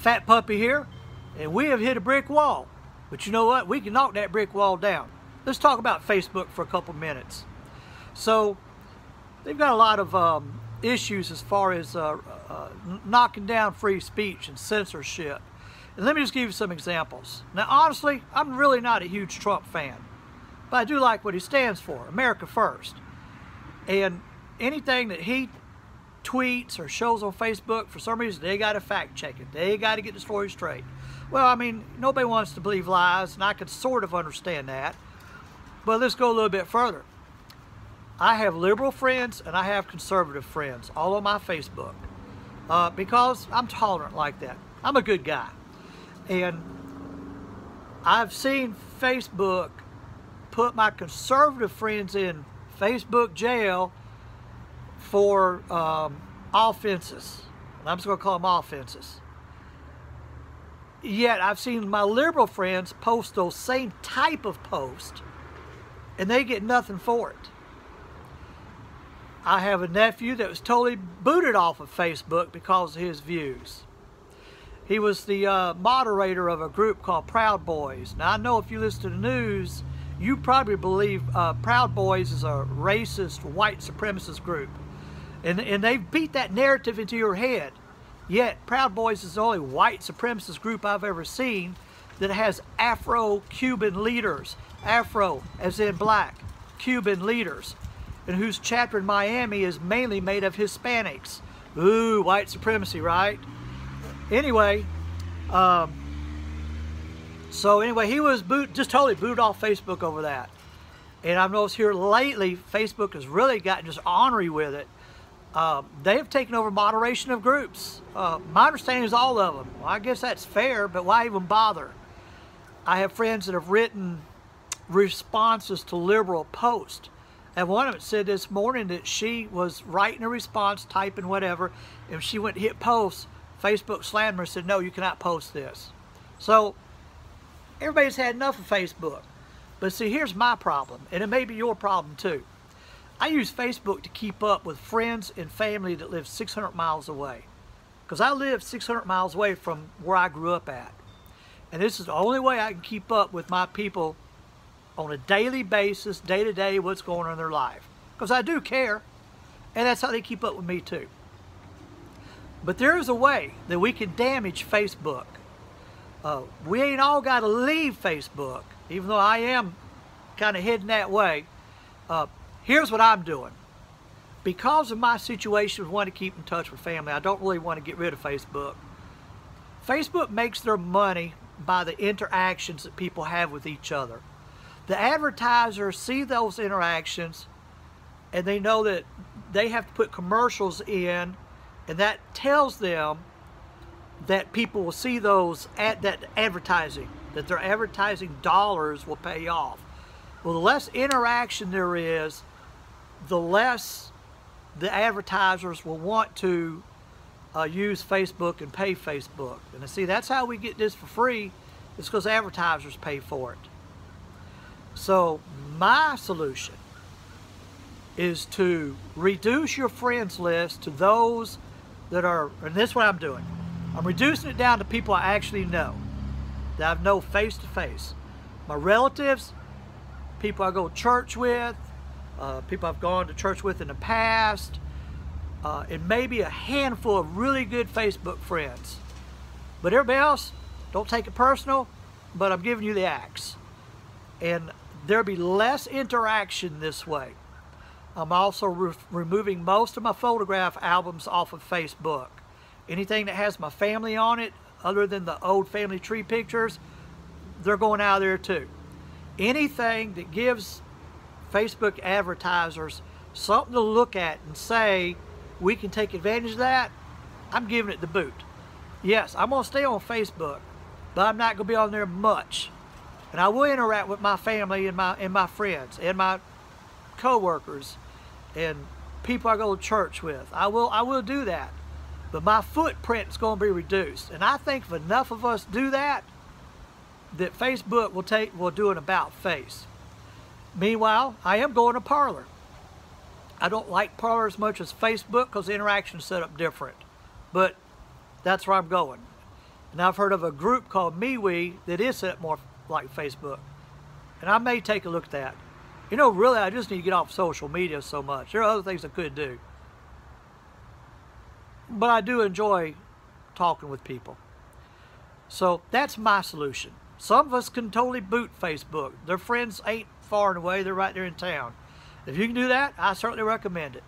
Fat Puppy here, and we have hit a brick wall. But you know what? We can knock that brick wall down. Let's talk about Facebook for a couple minutes. So, they've got a lot of issues as far as knocking down free speech and censorship. And let me just give you some examples. Now, honestly, I'm really not a huge Trump fan, but I do like what he stands for, America First. And anything that he tweets or shows on Facebook, for some reason, they got to fact check it. They got to get the story straight. Well, I mean, nobody wants to believe lies, and I could sort of understand that. But let's go a little bit further. I have liberal friends and I have conservative friends all on my Facebook because I'm tolerant like that. I'm a good guy. And I've seen Facebook put my conservative friends in Facebook jail for offenses. And I'm just going to call them offenses. Yet I've seen my liberal friends post those same type of posts and they get nothing for it. I have a nephew that was totally booted off of Facebook because of his views. He was the moderator of a group called Proud Boys. Now I know if you listen to the news, you probably believe Proud Boys is a racist, white supremacist group. And they've beat that narrative into your head. Yet Proud Boys is the only white supremacist group I've ever seen that has Afro-Cuban leaders. Afro as in black, Cuban leaders. And whose chapter in Miami is mainly made of Hispanics. Ooh, white supremacy, right? Anyway, he was just totally booted off Facebook over that. And I've noticed here lately, Facebook has really gotten just ornery with it. They have taken over moderation of groups. My understanding is all of them. Well, I guess that's fair, but why even bother? I have friends that have written responses to liberal posts. And one of them said this morning that she was writing a response, typing whatever, and she went to hit post. Facebook slammed her and said, no, you cannot post this. So, everybody's had enough of Facebook. But see, here's my problem, and it may be your problem too. I use Facebook to keep up with friends and family that live 600 miles away. Because I live 600 miles away from where I grew up at. And this is the only way I can keep up with my people on a daily basis, day to day, what's going on in their life. Because I do care, and that's how they keep up with me too. But there is a way that we can damage Facebook. We ain't all got to leave Facebook, even though I am kind of heading that way. Here's what I'm doing. Because of my situation with wanting to keep in touch with family, I don't really want to get rid of Facebook. Facebook makes their money by the interactions that people have with each other. The advertisers see those interactions and they know that they have to put commercials in, and that tells them that people will see those that advertising, that their advertising dollars will pay off. Well, the less interaction there is, the less the advertisers will want to use Facebook and pay Facebook. And see, that's how we get this for free. It's because advertisers pay for it. So my solution is to reduce your friends list to those that are, and this is what I'm doing. I'm reducing it down to people I actually know, that I know face to face. My relatives, people I go to church with, people I've gone to church with in the past, and maybe a handful of really good Facebook friends. But everybody else, don't take it personal, but I'm giving you the axe. And there'll be less interaction this way. I'm also removing most of my photograph albums off of Facebook. Anything that has my family on it, other than the old family tree pictures, they're going out of there too. Anything that gives Facebook advertisers something to look at and say, we can take advantage of that, I'm giving it the boot. Yes, I'm going to stay on Facebook, but I'm not going to be on there much. And I will interact with my family and my friends and my co-workers and people I go to church with. I will do that. But my footprint is going to be reduced. And I think if enough of us do that, that Facebook will do an about face. Meanwhile, I am going to Parler. I don't like Parler as much as Facebook because the interaction is set up different. But that's where I'm going. And I've heard of a group called MeWe that is set up more like Facebook. And I may take a look at that. You know, really, I just need to get off social media so much. There are other things I could do. But I do enjoy talking with people. So that's my solution. Some of us can totally boot Facebook. Their friends ain't far and away. They're right there in town. If you can do that, I certainly recommend it.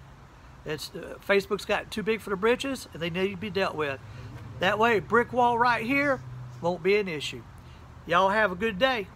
Facebook's got too big for the britches, and they need to be dealt with. That way, brick wall right here won't be an issue. Y'all have a good day.